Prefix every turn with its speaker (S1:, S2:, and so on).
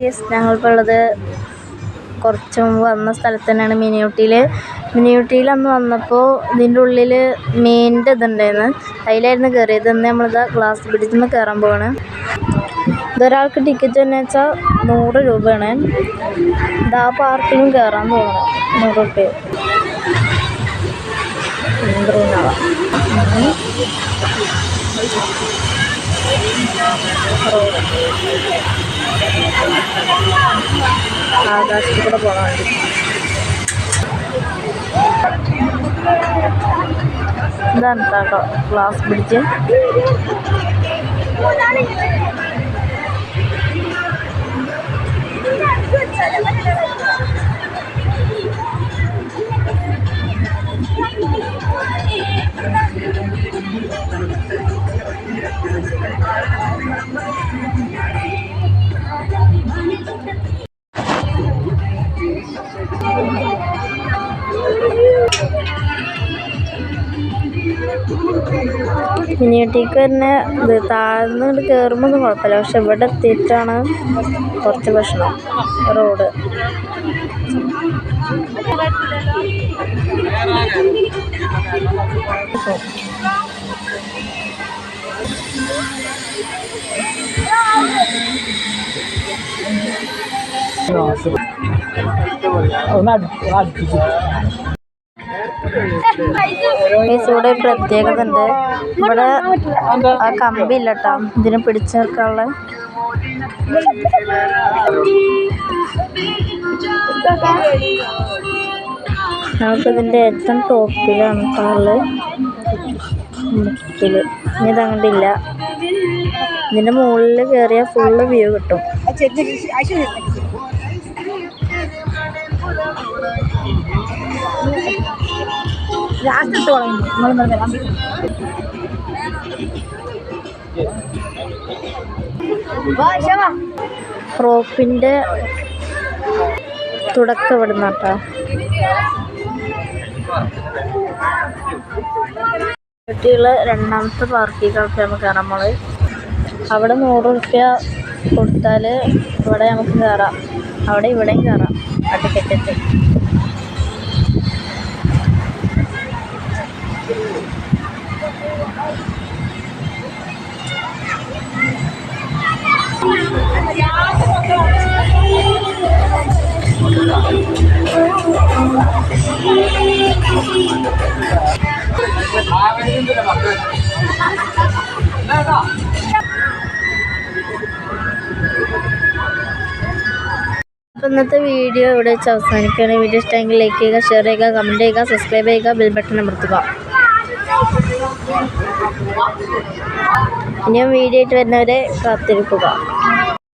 S1: ഞങ്ങളിപ്പോൾ ഉള്ളത് കുറച്ച് മുമ്പ് വന്ന സ്ഥലത്ത് തന്നെയാണ്. മിനി അന്ന് വന്നപ്പോൾ ഇതിൻ്റെ ഉള്ളിൽ മീനിൻ്റെ ഇതുണ്ടായിരുന്നു, അതിലായിരുന്നു കയറിയത്. ഇന്ന് നമ്മളിതാ ഗ്ലാസ് ബ്രിഡ്ജിൽ നിന്ന് കയറാൻ പോവാണ്. ഇതൊരാൾക്ക് ടിക്കറ്റ് എന്ന് വെച്ചാൽ 100 രൂപയാണ്. ഇതാ പാർക്കിലും കയറാൻ പോകണം, 100 രൂപ. ആകാശത്തിൽ കൂടെ പോകാൻ വേണ്ടി ഇതാണ് കേട്ടോ ഗ്ലാസ് ബ്രിഡ്ജ്. മിനിയൂട്ടിക്ക് തന്നെ ഇത് താഴ്ന്നിട്ട് കയറുമ്പോൾ ഒന്നും കുഴപ്പമില്ല, പക്ഷെ ഇവിടെ എത്തിയിട്ടാണ് കുറച്ച് പ്രശ്നം. റോഡ് ഇവിടെ ഒരു പ്രത്യേകത ഉണ്ട്. ഇവിടെ ആ കമ്പില്ല കേട്ടോ, ഇതിനെ പിടിച്ചു നിർക്കാനുള്ള. നമുക്കിതിൻ്റെ ഏറ്റവും ടോപ്പിലാണ് ഉള്ളത്. മുക്കിൽ ഇനി ഇതങ്ങോട്ടില്ല. ഇതിൻ്റെ മുകളിൽ കയറിയാൽ ഫുള്ള് വ്യൂ കിട്ടും. റോപ്പിൻ്റെ തുടക്കം ഇവിടുന്ന് കേട്ടോ. കുട്ടികള് രണ്ടാമത്തെ പാർക്കിലേക്കൊക്കെ നമുക്ക് കയറാൻ പോണത്. അവിടെ 100 രൂപ കൊടുത്താൽ ഇവിടെ നമുക്ക് കയറാം, അവിടെ ഇവിടെയും കയറാം ആ ടിക്കറ്റ്. അപ്പോൾ ഇന്നത്തെ വീഡിയോ ഇവിടെ വെച്ച് അവസാനിക്കുകയാണ്. വീഡിയോ ഇഷ്ടമെങ്കിൽ ലൈക്ക് ചെയ്യുക, ഷെയർ ചെയ്യുക, കമൻറ്റ് ചെയ്യുക, സബ്സ്ക്രൈബ് ചെയ്യുക, ബെൽ ബട്ടൺ അമർത്തുക. ഇനിയും വീഡിയോ ആയിട്ട് വരുന്നവരെ കാത്തിരിക്കുക.